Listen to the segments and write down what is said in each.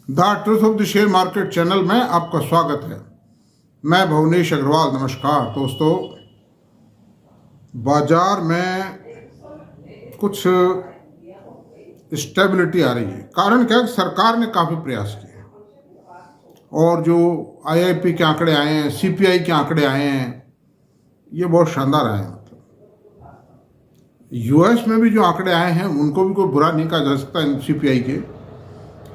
The truth of the share market channel में आपका स्वागत है। मैं भुवनेश अग्रवाल। नमस्कार दोस्तों। बाजार में कुछ स्टेबिलिटी आ रही है। कारण क्या है? सरकार ने काफ़ी प्रयास किए और जो आईआईपी के आंकड़े आए हैं, सीपीआई के आंकड़े आए हैं, ये बहुत शानदार आए हैं। मतलब यूएस में भी जो आंकड़े आए हैं उनको भी कोई बुरा नहीं कहा जा सकता। सीपीआई के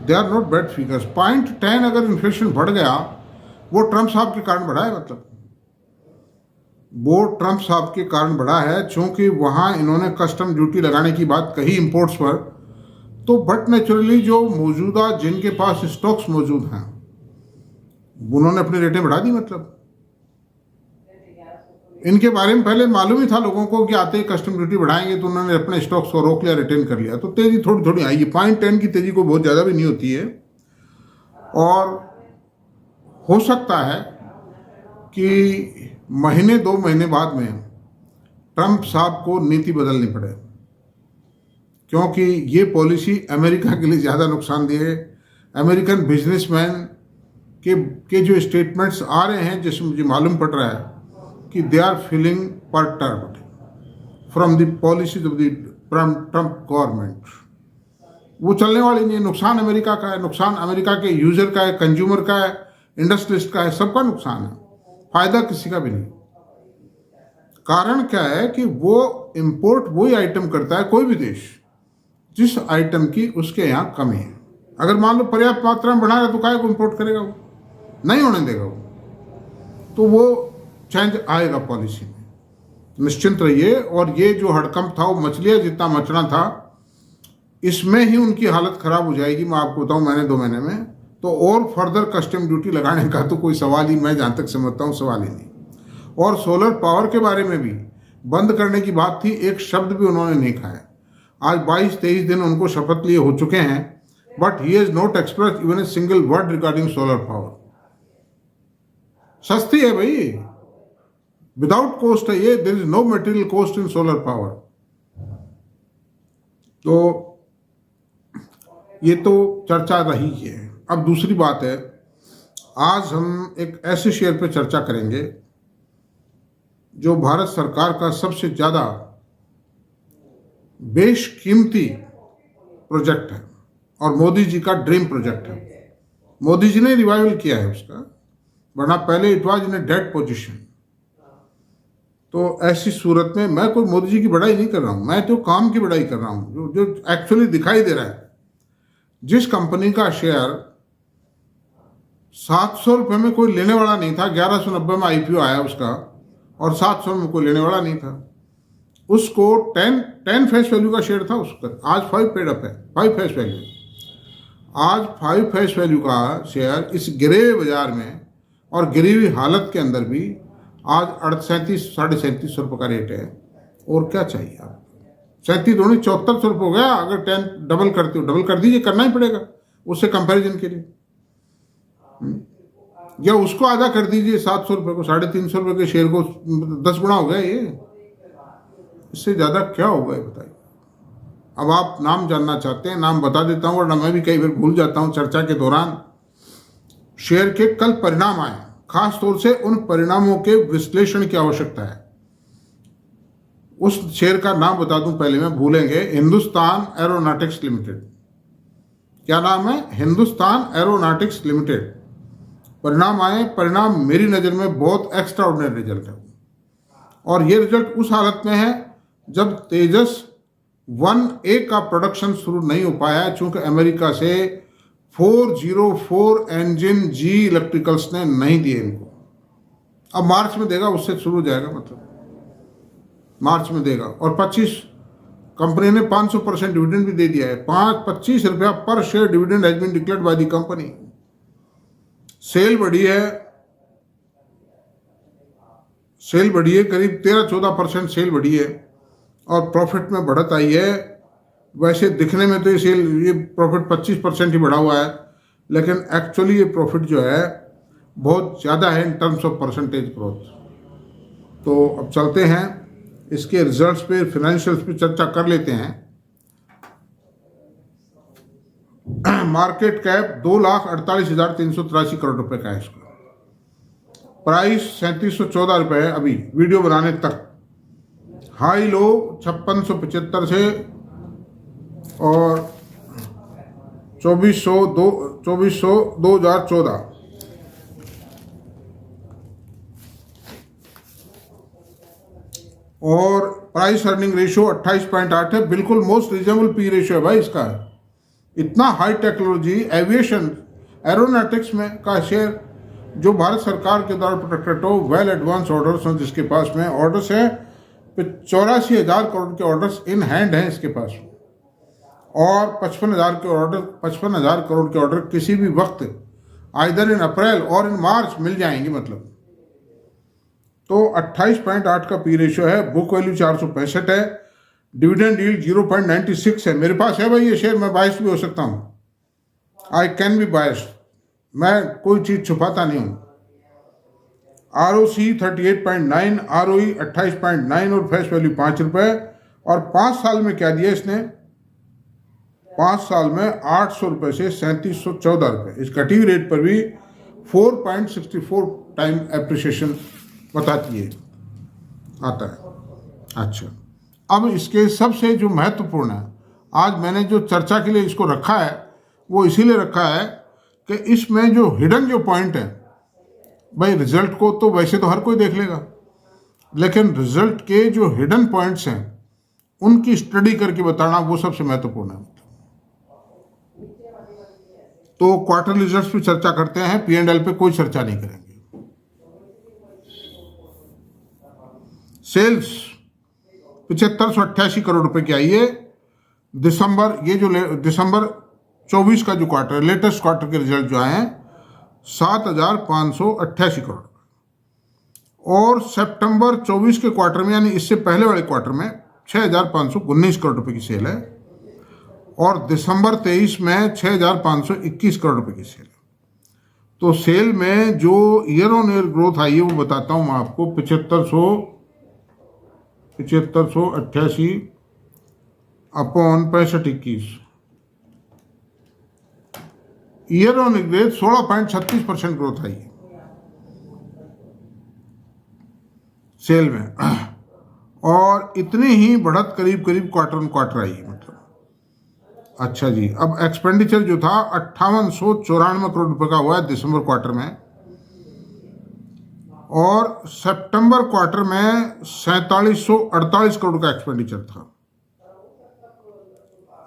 they are not bad figures. 0.10 अगर इन्फ्लेशन बढ़ गया, वो ट्रंप साहब के कारण बढ़ा है। मतलब वो ट्रंप साहब के कारण बढ़ा है, चूंकि वहाँ इन्होंने कस्टम ड्यूटी लगाने की बात कही इंपोर्ट्स पर, तो बट नेचुरली जो मौजूदा जिनके पास स्टॉक्स मौजूद हैं उन्होंने अपनी रेटें बढ़ा दी। मतलब इनके बारे में पहले मालूम ही था लोगों को कि आते ही कस्टम ड्यूटी बढ़ाएंगे, तो उन्होंने अपने स्टॉक्स को रोक लिया, रिटेन कर लिया। तो तेजी थोड़ी थोड़ी आई है। 0.10 की तेजी को बहुत ज़्यादा भी नहीं होती है और हो सकता है कि महीने 2 महीने बाद में ट्रंप साहब को नीति बदलनी पड़े, क्योंकि ये पॉलिसी अमेरिका के लिए ज़्यादा नुकसानदेह है। अमेरिकन बिजनेसमैन के जो स्टेटमेंट्स आ रहे हैं, जिसमें मुझे मालूम पड़ रहा है कि they are feeling perturbed from the policies of the Trump government. वो चलने वाली नहीं है। नुकसान अमेरिका का है, नुकसान अमेरिका के यूजर का है, कंज्यूमर का है, इंडस्ट्रियलिस्ट का है, सबका नुकसान है। फायदा किसी का भी नहीं। कारण क्या है कि वो इंपोर्ट वही आइटम करता है, कोई भी देश, जिस आइटम की उसके यहाँ कमी है। अगर मान लो पर्याप्त मात्रा में बढ़ा है तो काहे को इंपोर्ट करेगा? वो नहीं होने देगा वो। तो वो चेंज आएगा पॉलिसी में, निश्चिंत रहिए। और ये जो हड़कंप था, वो मछलियाँ जितना मचना था, इसमें ही उनकी हालत खराब हो जाएगी। मैं आपको बताऊं, महीने 2 महीने में तो और फर्दर कस्टम ड्यूटी लगाने का तो कोई सवाल ही, मैं जहाँ तक समझता हूँ, सवाल ही नहीं। और सोलर पावर के बारे में भी बंद करने की बात थी, एक शब्द भी उन्होंने नहीं खाया। आज 22-23 दिन उनको शपथ लिए हो चुके हैं, but he has not express even a single word regarding solar power. सस्ती है भाई, विदाउट कॉस्ट है ये। There is no material cost in solar power. तो ये तो चर्चा रही है। अब दूसरी बात है, आज हम एक ऐसे शेयर पे चर्चा करेंगे जो भारत सरकार का सबसे ज्यादा बेशकीमती प्रोजेक्ट है और मोदी जी का ड्रीम प्रोजेक्ट है। मोदी जी ने रिवाइवल किया है उसका, वरना पहले it was in a dead position. तो ऐसी सूरत में मैं कोई मोदी जी की बड़ाई नहीं कर रहा हूं, मैं तो काम की बड़ाई कर रहा हूं, जो एक्चुअली दिखाई दे रहा है। जिस कंपनी का शेयर 700 रुपये में कोई लेने वाला नहीं था, 1190 में आईपीओ आया उसका, और 700 में कोई लेने वाला नहीं था उसको। 10 फेस वैल्यू का शेयर था उसका, आज 5 पेड अप है, 5 फेस वैल्यू। आज 5 फेस वैल्यू का शेयर इस गिरे हुए बाजार में और गिरी हुई हालत के अंदर भी आज 3700-3750 रुपये का रेट है। और क्या चाहिए आप? 37 दोनों 7400 रुपये हो गया। अगर 10 डबल करते हो, डबल कर दीजिए, करना ही पड़ेगा उससे कंपैरिजन के लिए। या उसको आधा कर दीजिए, 700 रुपये को, 350 रुपये के शेयर को 10 गुना हो गया ये। इससे ज़्यादा क्या होगा ये बताइए। अब आप नाम जानना चाहते हैं, नाम बता देता हूँ, वरना मैं भी कई बार भूल जाता हूँ चर्चा के दौरान। शेयर के कल परिणाम आए, खास तौर से उन परिणामों के विश्लेषण की आवश्यकता है। उस शेयर का नाम बता दूं पहले, मैं भूलेंगे, हिंदुस्तान एरोनॉटिक्स लिमिटेड। क्या नाम है? Hindustan aeronautics limited. परिणाम आए, परिणाम मेरी नज़र में बहुत एक्स्ट्रा ऑर्डिनरी रिजल्ट है। और ये रिजल्ट उस हालत में है जब तेजस 1A का प्रोडक्शन शुरू नहीं हो पाया है, चूंकि अमेरिका से 404 इंजन जी इलेक्ट्रिकल्स ने नहीं दिए इनको। अब मार्च में देगा, उससे शुरू हो जाएगा, मतलब मार्च में देगा। और 25 कंपनी ने 500% डिविडेंड भी दे दिया है। 25 रुपया पर share dividend has been declared by the company. Sale बढ़ी है, करीब 13-14% सेल बढ़ी है और प्रॉफिट में बढ़त आई है। वैसे दिखने में तो ये प्रॉफिट 25% ही बढ़ा हुआ है, लेकिन एक्चुअली ये प्रॉफिट जो है बहुत ज़्यादा है in terms of percentage growth. तो अब चलते हैं इसके रिजल्ट्स पे, फिनेंशियल्स पे चर्चा कर लेते हैं। मार्केट कैप 2,48,383 करोड़ रुपए का है इसका। प्राइस 3714 रुपए है अभी वीडियो बनाने तक। हाई लो 5675 से और 2400 2014 और प्राइस अर्निंग रेशियो 28.8 है। बिल्कुल मोस्ट रीजनेबल पी रेशियो है भाई इसका। इतना हाई टेक्नोलॉजी एविएशन एरोनॉटिक्स में का शेयर जो भारत सरकार के द्वारा प्रोटेक्टेड हो, वेल एडवांस ऑर्डर्स हैं जिसके पास में ऑर्डर्स है 84,000 करोड़ के ऑर्डर्स इन हैंड हैं इसके पास, और 55,000 करोड़ के ऑर्डर किसी भी वक्त आइदर इन अप्रैल और इन मार्च मिल जाएंगे। मतलब तो 28.8 का पी रेशियो है। बुक वैल्यू 465 है। डिविडेंड यील्ड 0.96 है। मेरे पास है भाई ये शेयर, मैं बायस भी हो सकता हूँ। आई कैन बी बायस्ड, मैं कोई चीज छुपाता नहीं हूँ। ROC 38.9, ROE 28.9 और फेस वैल्यू 5 रुपए। और 5 साल में क्या दिया इसने? 5 साल में 800 रुपए से 3714 रुपए। इस घटी रेट पर भी 4.64 टाइम एप्रिसिएशन बताती है, आता है। अच्छा, अब इसके सबसे जो महत्वपूर्ण है, आज मैंने जो चर्चा के लिए इसको रखा है वो इसीलिए रखा है कि इसमें जो हिडन जो पॉइंट है भाई, रिजल्ट को तो वैसे तो हर कोई देख लेगा, लेकिन रिजल्ट के जो हिडन पॉइंट्स हैं उनकी स्टडी करके बताना वो सबसे महत्वपूर्ण है। तो क्वार्टर रिजल्ट्स पे चर्चा करते हैं, P&L पे कोई चर्चा नहीं करेंगे। सेल्स 7588 करोड़ रुपए की आई है। दिसंबर 24 का जो क्वार्टर है, लेटेस्ट क्वार्टर के रिजल्ट जो आए हैं 7,588 करोड़, और सितंबर 24 के क्वार्टर में यानी इससे पहले वाले क्वार्टर में 6,519 करोड़ रुपए की सेल है, और दिसंबर 23 में 6,521 करोड़ रुपए की सेल है। तो सेल में जो ईयर ऑन ईयर ग्रोथ आई है वो बताता हूं मैं आपको। 7588 upon 6521, year on year 16.36% growth आई है सेल में, और इतनी ही बढ़त करीब क्वार्टर ऑन क्वार्टर आई है। मतलब अच्छा जी, अब एक्सपेंडिचर जो था 5894 करोड़ रुपए का हुआ है दिसंबर क्वार्टर में, और सितंबर क्वार्टर में 4748 करोड़ का एक्सपेंडिचर था।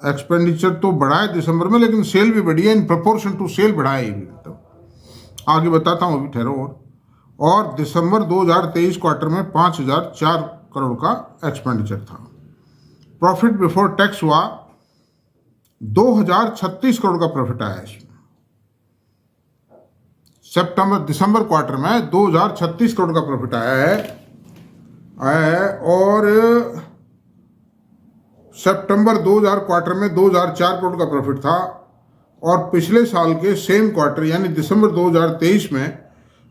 एक्सपेंडिचर तो बढ़ा है दिसंबर में, लेकिन सेल भी बढ़ी है, इन प्रोपोर्शन टू सेल बढ़ा है ये भी। मतलब आगे बताता हूं, अभी ठहरो। और दिसंबर 2023 क्वार्टर में 5004 करोड़ का एक्सपेंडिचर था। प्रॉफिट बिफोर टैक्स हुआ 2036 करोड़ का प्रॉफिट आया इसमें। दिसंबर क्वार्टर में 2036 करोड़ का प्रॉफिट आया है, और सितंबर 2000 क्वार्टर में 2004 करोड़ का प्रॉफिट था, और पिछले साल के सेम क्वार्टर यानी दिसंबर 2023 में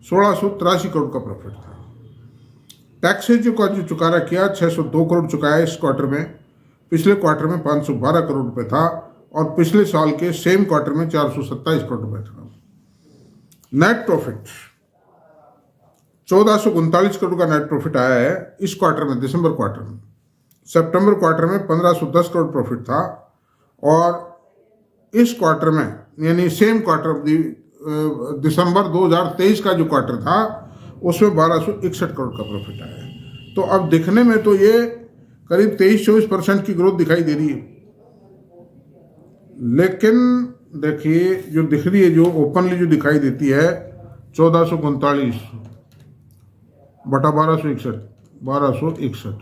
1683 करोड़ का प्रॉफिट था। टैक्सेज का जो चुकारा किया 602 करोड़ चुकाया इस क्वार्टर में, पिछले क्वार्टर में 512 करोड़ रुपए था, और पिछले साल के सेम क्वार्टर में 427 करोड़ रुपए था। नेट प्रॉफिट 1439 करोड़ का नेट प्रॉफिट आया है इस क्वार्टर में, दिसंबर क्वार्टर में। सितंबर क्वार्टर में 1510 करोड़ प्रॉफिट था, और इस क्वार्टर में यानी सेम क्वार्टर दिसंबर 2023 का जो क्वार्टर था उसमें 1261 करोड़ का प्रॉफिट आया है। तो अब दिखने में तो ये करीब 23-24% की ग्रोथ दिखाई दे रही है, लेकिन देखिए जो दिख रही है, जो ओपनली जो दिखाई देती है 1439 बटा 1261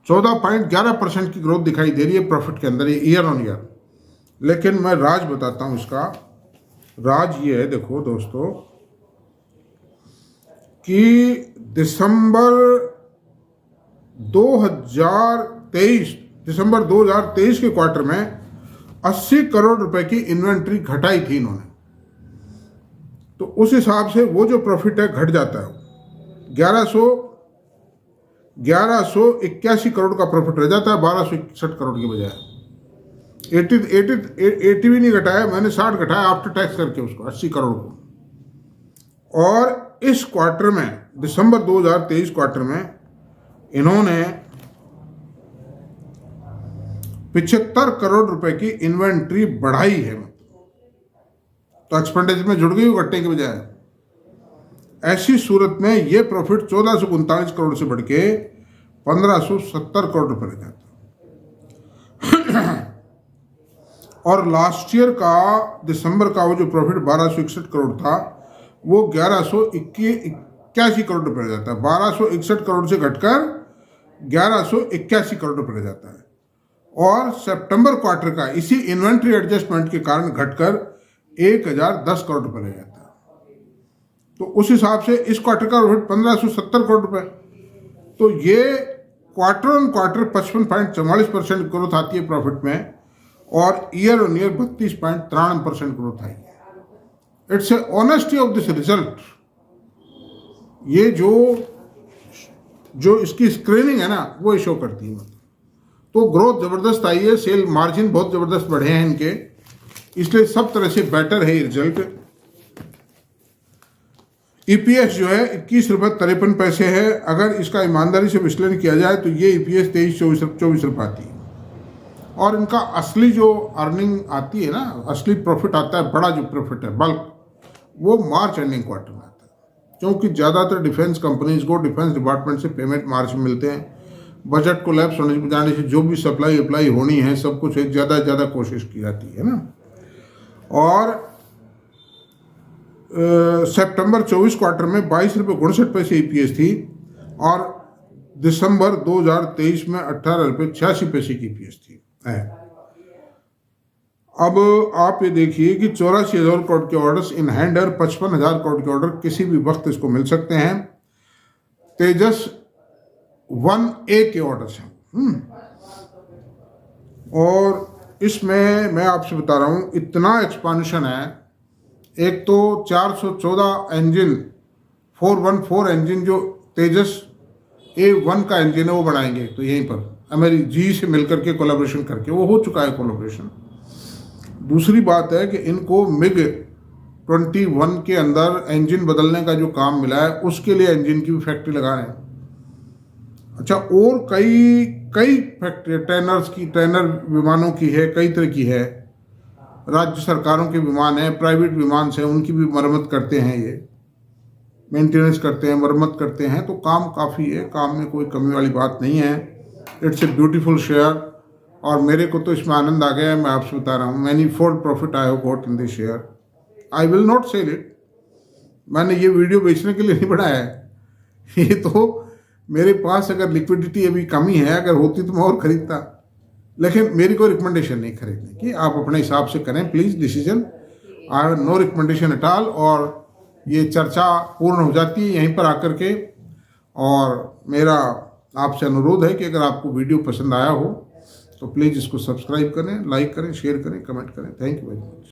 14.11% की ग्रोथ दिखाई दे रही है प्रॉफिट के अंदर, ईयर ऑन ईयर। लेकिन मैं राज बताता हूं इसका। राज ये है, देखो दोस्तों, कि दिसंबर 2023 के क्वार्टर में 80 करोड़ रुपए की इन्वेंट्री घटाई थी इन्होंने, तो उस हिसाब से वो जो प्रॉफिट है घट जाता है। 1181 करोड़ का प्रॉफिट रह जाता है 1261 करोड़ के बजाय। 80 भी नहीं घटाया, मैंने 60 घटाया आफ्टर टैक्स करके उसको 80 करोड़ को। और इस क्वार्टर में, दिसंबर 2023 क्वार्टर में इन्होंने 75 करोड़ रुपए की इन्वेंट्री बढ़ाई है। तो एक्सपेंडिचर में जुड़ गई वो घटने के बजाय। ऐसी सूरत में ये प्रॉफिट 1439 करोड़ से बढ़ के 1570 करोड़ रुपए रह जाता। और लास्ट ईयर का दिसंबर का वो जो प्रॉफिट 1261 करोड़ था वो 1181 करोड़ रुपए रह जाता है। 1261 करोड़ से घटकर 1181 करोड़ रुपए रह जाता है। और सितंबर क्वार्टर का इसी इन्वेंट्री एडजस्टमेंट के कारण घटकर 1010 करोड़ रुपए रह जाता है। तो उस हिसाब से इस क्वार्टर का प्रॉफिट 1570 करोड़ रुपए। तो ये क्वार्टर ऑन क्वार्टर 55.44% ग्रोथ आती है प्रॉफिट में, और ईयर ऑन ईयर 32.93% ग्रोथ आई है। It's a honesty of this result. ये जो इसकी स्क्रीनिंग है ना वो शो करती है। तो ग्रोथ जबरदस्त आई है, सेल मार्जिन बहुत जबरदस्त बढ़े हैं इनके, इसलिए सब तरह से बेटर है रिजल्ट। ईपीएस जो है 21 रुपये 53 पैसे है। अगर इसका ईमानदारी से विश्लेषण किया जाए तो ये ईपीएस 23-24 रुपये आती है। और इनका असली जो अर्निंग आती है ना, असली प्रॉफिट आता है, बड़ा जो प्रॉफिट है बल्क, वो मार्च एंडिंग क्वार्टर में आता है। क्योंकि ज़्यादातर डिफेंस कंपनीज को डिफेंस डिपार्टमेंट से पेमेंट मार्च में मिलते हैं। बजट को लैप्स होने बजाने से जो भी सप्लाई अप्लाई होनी है सब कुछ एक ज़्यादा से ज़्यादा कोशिश की जाती है ना। और सितंबर 24 क्वार्टर में 22 रुपये 59 पैसे ईपीएस थी, और दिसंबर 2023 में 18 रुपये 86 पैसे की ईपीएस थी है। अब आप ये देखिए कि 84,000 करोड़ के ऑर्डर्स इन हैंड और 55,000 करोड़ के ऑर्डर किसी भी वक्त इसको मिल सकते हैं। तेजस 1A के ऑर्डर्स हैं। और इसमें मैं आपसे बता रहा हूँ इतना एक्सपांशन है। एक तो 414 इंजन 414 इंजन जो तेजस A1 का इंजन है वो बनाएंगे, तो यहीं पर हमारी जी से मिलकर के कोलैबोरेशन करके वो हो चुका है कोलैबोरेशन। दूसरी बात है कि इनको मिग 21 के अंदर इंजन बदलने का जो काम मिला है उसके लिए इंजन की भी फैक्ट्री लगा रहे हैं। अच्छा, और कई फैक्ट्री ट्रेनर विमानों की है, कई तरह की है। राज्य सरकारों के विमान है, प्राइवेट विमान से उनकी भी मरम्मत करते हैं, ये मेंटेनेंस करते हैं, मरम्मत करते हैं। तो काम काफ़ी है, काम में कोई कमी वाली बात नहीं है। इट्स ए ब्यूटीफुल शेयर, और मेरे को तो इसमें आनंद आ गया है। मैं आपसे बता रहा हूँ, many fold profit I have got in this share. I will not sell it. मैंने ये वीडियो बेचने के लिए नहीं बनाया है। ये तो मेरे पास अगर लिक्विडिटी अभी कमी है, अगर होती तो मैं और खरीदता, लेकिन मेरी कोई रिकमेंडेशन नहीं खरीदने की। आप अपने हिसाब से करें please decision. I have no recommendation at all. और ये चर्चा पूर्ण हो जाती है यहीं पर आकर के। और मेरा आपसे अनुरोध है कि अगर आपको वीडियो पसंद आया हो तो प्लीज़ इसको सब्सक्राइब करें, लाइक करें, शेयर करें, कमेंट करें। Thank you very much.